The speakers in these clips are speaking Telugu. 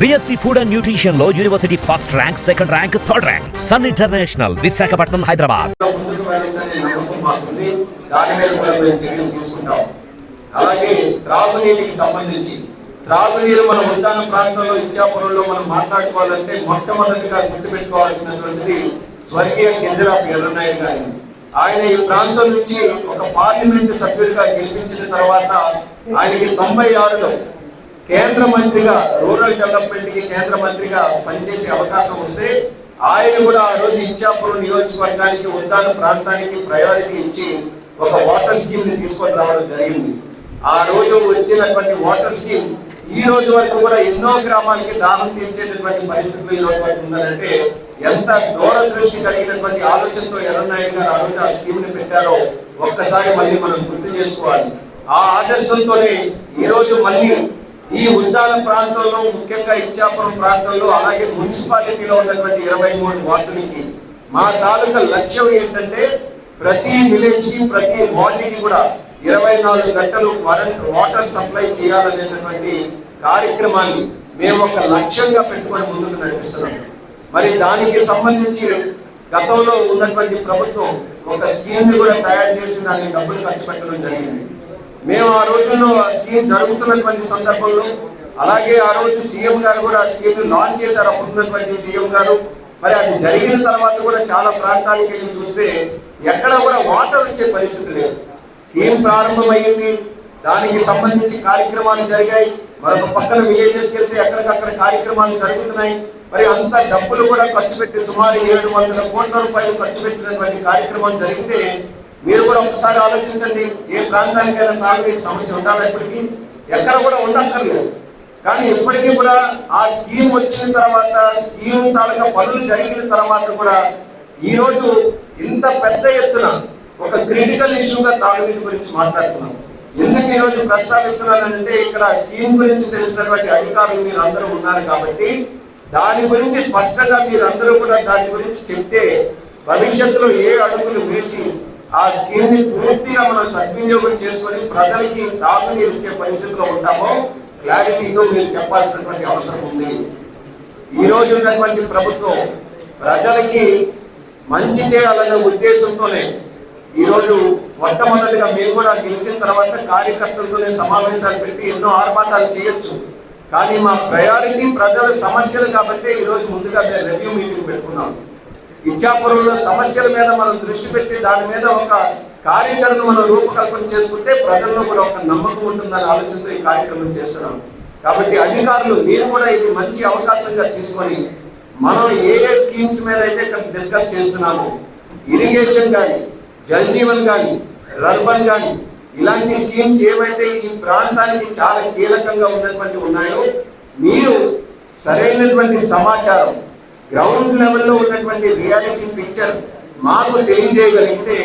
BSc Food and Nutrition లో university first rank, second rank, third rank. Sun International, Visakhapatnam, Hyderabad. అలాగే త్రాగునీటికి సంబంధించి త్రాగునీరు మన ఉద్యాన ప్రాంతంలో ఇచ్చాపురంలో మనం మాట్లాడుకోవాలంటే మొట్టమొదటిగా గుర్తుపెట్టుకోవాల్సినటువంటిది స్వర్గీయ కింజరాపు ఎర్రనాయుడు గారిని. ఆయన ఈ ప్రాంతం నుంచి ఒక పార్లమెంటు సభ్యుడిగా గెలిపించిన తర్వాత ఆయనకి 96లో కేంద్ర మంత్రిగా, రూరల్ డెవలప్మెంట్ కి కేంద్ర మంత్రిగా పనిచేసే అవకాశం వస్తే ఆయన కూడా ఆ రోజు ఇచ్చాపురం నియోజకవర్గానికి, ఉద్యాన ప్రాంతానికి ప్రయారిటీ ఇచ్చి ఒక వాటర్ స్కీమ్ ని తీసుకొని రావడం జరిగింది. ఆ రోజు వచ్చినటువంటి వాటర్ స్కీమ్ ఈ రోజు వరకు కూడా ఎన్నో గ్రామాలకి దాహం తీర్చేటటువంటి పరిస్థితులు ఈ రోజు వరకు ఉందంటే ఎంత దూరదృష్టి కలిగినటువంటి ఆలోచనతో ఎర్రనాయుడు గారు ఆ రోజు ఆ స్కీమ్ ని పెట్టారో ఒక్కసారి మళ్ళీ మనం గుర్తు చేసుకోవాలి. ఆ ఆదర్శంతోనే ఈ రోజు మళ్ళీ ఈ ఉద్యాన ప్రాంతంలో, ముఖ్యంగా ఇచ్చాపురం ప్రాంతంలో, అలాగే మున్సిపాలిటీలో ఉన్నటువంటి 23 వార్డులకి మా తాలూకా లక్ష్యం ఏంటంటే ప్రతి విలేజ్ కి, ప్రతి వార్డుకి కూడా 24 గంటలు వాటర్ సప్లై చేయాలనేటటువంటి కార్యక్రమాన్ని మేము ఒక లక్ష్యంగా పెట్టుకొని ముందుకు నడిపిస్తున్నాం. మరి దానికి సంబంధించి గతంలో ఉన్నటువంటి ప్రభుత్వం ఒక స్కీమ్ ని కూడా తయారు చేసి దానికి డబ్బులు ఖర్చు పెట్టడం జరిగింది. మేము ఆ రోజుల్లో ఆ స్కీమ్ జరుగుతున్నటువంటి సందర్భంలో, అలాగే ఆ రోజు సీఎం గారు కూడా ఆ స్కీమ్ ని లాంచ్ చేశారు, అప్పుడున్నటువంటి సీఎం గారు. మరి అది జరిగిన తర్వాత కూడా చాలా ప్రాంతానికి వెళ్ళి చూస్తే ఎక్కడ కూడా వాటర్ వచ్చే పరిస్థితి లేదు. స్కీమ్ ప్రారంభమైంది, దానికి సంబంధించి కార్యక్రమాలు జరిగాయి. మరొక పక్కన విలేజెస్కి వెళ్తే ఎక్కడికక్కడ కార్యక్రమాలు జరుగుతున్నాయి. మరి అంత డబ్బులు కూడా ఖర్చు పెట్టి సుమారు 700 కోట్ల రూపాయలు ఖర్చు పెట్టినటువంటి కార్యక్రమం జరిగితే మీరు కూడా ఒకసారి ఆలోచించండి, ఏ ప్రాంతానికైనా తాగునీటి సమస్య ఉండాలప్పటికీ ఎక్కడ కూడా ఉండక్కర్లేదు. కానీ ఇప్పటికీ కూడా ఆ స్కీమ్ వచ్చిన తర్వాత, స్కీమ్ తాలూకా పనులు జరిగిన తర్వాత కూడా ఈరోజు ఇంత పెద్ద ఎత్తున ఒక క్రిటికల్ ఇష్యూగా తాగునీటి గురించి మాట్లాడుతున్నాం. ఎందుకు ఈరోజు ప్రస్తావిస్తున్నానంటే ఇక్కడ స్కీమ్ గురించి తెలిసినటువంటి అధికారులు మీరు అందరూ ఉన్నారు కాబట్టి దాని గురించి స్పష్టంగా మీరు అందరూ కూడా దాని గురించి చెప్తే భవిష్యత్తులో ఏ అడుగులు వేసి ఆ స్కీమ్ ని పూర్తిగా మనం సద్వినియోగం చేసుకొని ప్రజలకి తాగునీరు ఇచ్చే పరిస్థితిలో ఉంటామో క్లారిటీతో మీరు చెప్పాల్సినటువంటి అవసరం ఉంది. ఈ రోజు ఉన్నటువంటి ప్రభుత్వం ప్రజలకి మంచి చేయాలనే ఉద్దేశంతోనే ఈరోజు మొట్టమొదటిగా మేము కూడా గెలిచిన తర్వాత కార్యకర్తలతోనే సమావేశాలు పెట్టి ఎన్నో ఆర్భాటాలు చేయొచ్చు. కానీ మా ప్రయారిటీ ప్రజల సమస్యలు కాబట్టి ఈరోజు ముందుగా మేము రివ్యూ మీటింగ్ పెట్టుకున్నాం. ఇచ్చాపురంలో సమస్యల మీద మనం దృష్టి పెట్టి దాని మీద ఒక కార్యాచరణ మనం రూపకల్పన చేసుకుంటే ప్రజల్లో కూడా ఒక నమ్మకం ఉంటుందనే ఆలోచనతో ఈ కార్యక్రమం చేస్తున్నాం. కాబట్టి అధికారులు మీరు కూడా ఇది మంచి అవకాశంగా తీసుకొని మనం ఏ స్కీమ్స్ మీద అయితే ఇక్కడ డిస్కస్ చేస్తున్నామో, ఇరిగేషన్ కానీ, జల్ జీవన్ కానీ, రర్బన్ కానీ, ఇలాంటి స్కీమ్స్ ఏవైతే ఈ ప్రాంతానికి చాలా కీలకంగా ఉన్నటువంటి ఉన్నాయో మీరు సరైనటువంటి సమాచారం, గ్రౌండ్ లెవెల్లో ఉన్నటువంటి రియాలిటీ పిక్చర్ మాకు తెలియజేయగలిగితే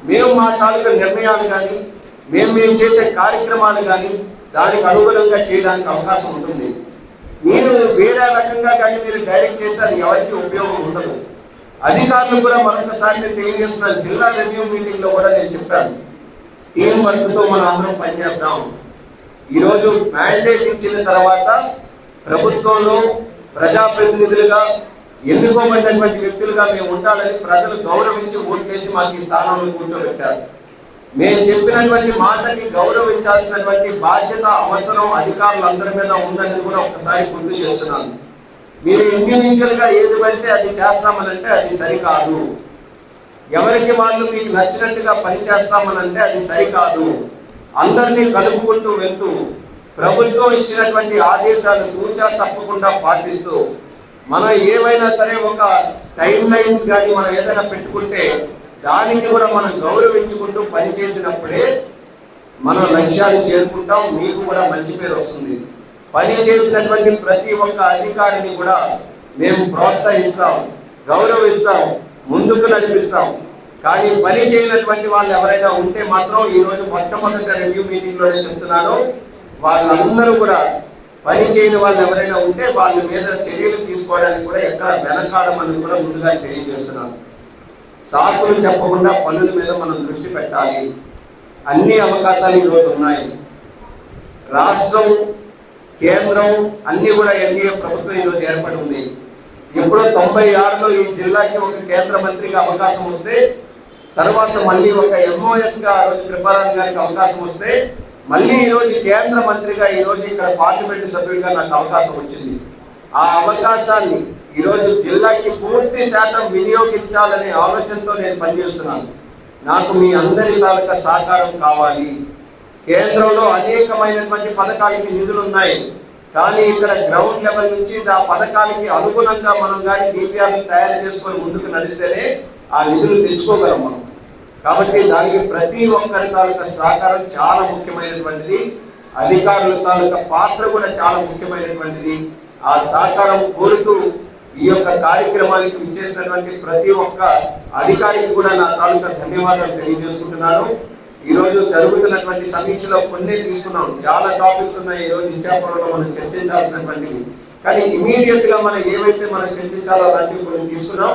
మేము మా తాలూకా నిర్ణయాలు కానీ, మేము చేసే కార్యక్రమాలు కానీ దానికి అనుగుణంగా చేయడానికి అవకాశం ఉంటుంది. మీరు వేరే రకంగా కానీ మీరు డైరెక్ట్ చేస్తే అది ఎవరికి ఉపయోగం ఉండదు. అధికారులు కూడా మరొకసారి నేను తెలియజేస్తున్నాను, జిల్లా రివ్యూ మీటింగ్ లో కూడా నేను చెప్పాను, టీం వర్క్ తో మనం అందరం పనిచేద్దాం. ఈరోజు మ్యాండేట్ ఇచ్చిన తర్వాత ప్రభుత్వంలో ప్రజాప్రతినిధులుగా ఎన్నుకోబడినటువంటి వ్యక్తులుగా మేము ఉండాలని ప్రజలు గౌరవించి ఓట్లేసి మాకు ఈ స్థానంలో కూర్చోబెట్టారు. మేము చెప్పినటువంటి మాటకి గౌరవించాల్సినటువంటి బాధ్యత, అవసరం అధికారులందరి మీద ఉందని కూడా ఒకసారి గుర్తు చేస్తున్నాను. మీరు ఇండివిజువల్ గా ఏది పడితే అది చేస్తామనంటే అది సరికాదు. ఎవరికి వాళ్ళు మీకు నచ్చినట్టుగా పనిచేస్తామనంటే అది సరికాదు. అందరినీ కలుపుకుంటూ వెళ్తూ ప్రభుత్వం ఇచ్చినటువంటి ఆదేశాలు తూచా తప్పకుండా పాటిస్తూ మనం ఏవైనా సరే ఒక టైం లైన్స్ కానీ మనం ఏదైనా పెట్టుకుంటే దానికి కూడా మనం గౌరవించుకుంటూ పనిచేసినప్పుడే మనం లక్ష్యాలు చేరుకుంటాం. మీకు కూడా మంచి పేరు వస్తుంది. పని చేసినటువంటి ప్రతి ఒక్క అధికారిని కూడా మేము ప్రోత్సహిస్తాం, గౌరవిస్తాం, ముందుకు నడిపిస్తాం. కానీ పని చేయనటువంటి వాళ్ళు ఎవరైనా ఉంటే మాత్రం ఈరోజు మొట్టమొదటి రివ్యూ మీటింగ్లోనే చెప్తున్నాను, వాళ్ళందరూ కూడా పని చేయని వాళ్ళు ఎవరైనా ఉంటే వాళ్ళ మీద చర్యలు తీసుకోవడానికి కూడా ఎక్కడ వెనకాడమని కూడా ముందుగా తెలియజేస్తున్నాను. సాకులు చెప్పకుండా పనుల మీద మనం దృష్టి పెట్టాలి. అన్ని అవకాశాలు ఈరోజు ఉన్నాయి. రాష్ట్రం కేంద్రం అన్ని కూడా ఎన్డీఏ ప్రభుత్వం ఈరోజు ఏర్పడి ఉంది. ఎప్పుడో 96లో ఈ జిల్లాకి ఒక కేంద్ర మంత్రిగా అవకాశం వస్తే, తర్వాత మళ్ళీ ఒక ఎంఓఎస్గా ఆ రోజు కృపారాణి గారికి అవకాశం వస్తే, మళ్ళీ ఈరోజు కేంద్ర మంత్రిగా ఈరోజు ఇక్కడ పార్లమెంటు సభ్యుడిగా నాకు అవకాశం వచ్చింది. ఆ అవకాశాన్ని ఈరోజు జిల్లాకి పూర్తి శాతం వినియోగించాలనే ఆలోచనతో నేను పనిచేస్తున్నాను. నాకు మీ అందరి తాలూకా సహకారం కావాలి. కేంద్రంలో అనేకమైనటువంటి పథకాలకి నిధులు ఉన్నాయి, కానీ ఇక్కడ గ్రౌండ్ లెవెల్ నుంచి ఆ పథకాలకి అనుగుణంగా మనం కానీ డిపిఆర్ని తయారు చేసుకొని ముందుకు నడిస్తేనే ఆ నిధులు తెచ్చుకోగలం మనం. కాబట్టి దానికి ప్రతి ఒక్కరి తాలూకా సహకారం చాలా ముఖ్యమైనటువంటిది. అధికారుల తాలూకా పాత్ర కూడా చాలా ముఖ్యమైనటువంటిది. ఆ సహకారం కోరుతూ ఈ యొక్క కార్యక్రమానికి ఇచ్చేసినటువంటి ప్రతి ఒక్క అధికారికి కూడా నా తాలూకా ధన్యవాదాలు తెలియజేసుకుంటున్నాను. ఈరోజు జరుగుతున్నటువంటి సమీక్షలో కొన్ని తీసుకున్నాం. చాలా టాపిక్స్ ఉన్నాయి ఈరోజు ఇచ్చాపురంలో మనం చర్చించాల్సినటువంటివి. కానీ ఇమీడియట్ గా మనం ఏవైతే మనం చర్చించాలో అలాంటివి కొన్ని తీసుకున్నాం.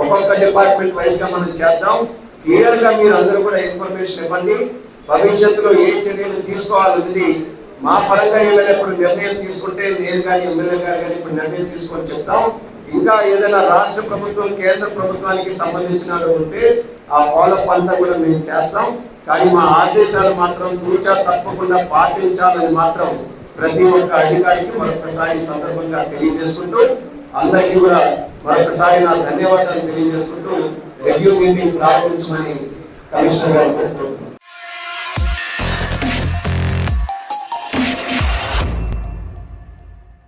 ఒక్కొక్క డిపార్ట్మెంట్ వైజ్ గా మనం చేద్దాం. క్లియర్ గా మీరు అందరూ కూడా ఇన్ఫర్మేషన్ ఇవ్వండి. భవిష్యత్తులో ఏ చర్యలు తీసుకోవాలనేది మా పరంగా ఏమైనా ఇప్పుడు నిర్ణయం తీసుకుంటే నేను కానీ ఎమ్మెల్యే గారు కానీ ఇప్పుడు నిర్ణయం తీసుకొని చెప్తాం. ఇంకా ఏదైనా రాష్ట్ర ప్రభుత్వం కేంద్ర ప్రభుత్వానికి సంబంధించిన ఉంటే ఆ ఫాలోఅప్ అంతా కూడా మేము చేస్తాం. కానీ మా ఆదేశాలు మాత్రం తూచా తప్పకుండా పాటించాలని మాత్రం ప్రతి ఒక్క అధికారికి మరొకసారి సందర్భంగా తెలియజేసుకుంటూ, అందరికీ కూడా మరొకసారి నా ధన్యవాదాలు తెలియజేసుకుంటూ రివ్యూ మీటింగ్ ప్రారంభించమని కమిషనర్ గారు కోరుకుంటున్నాను.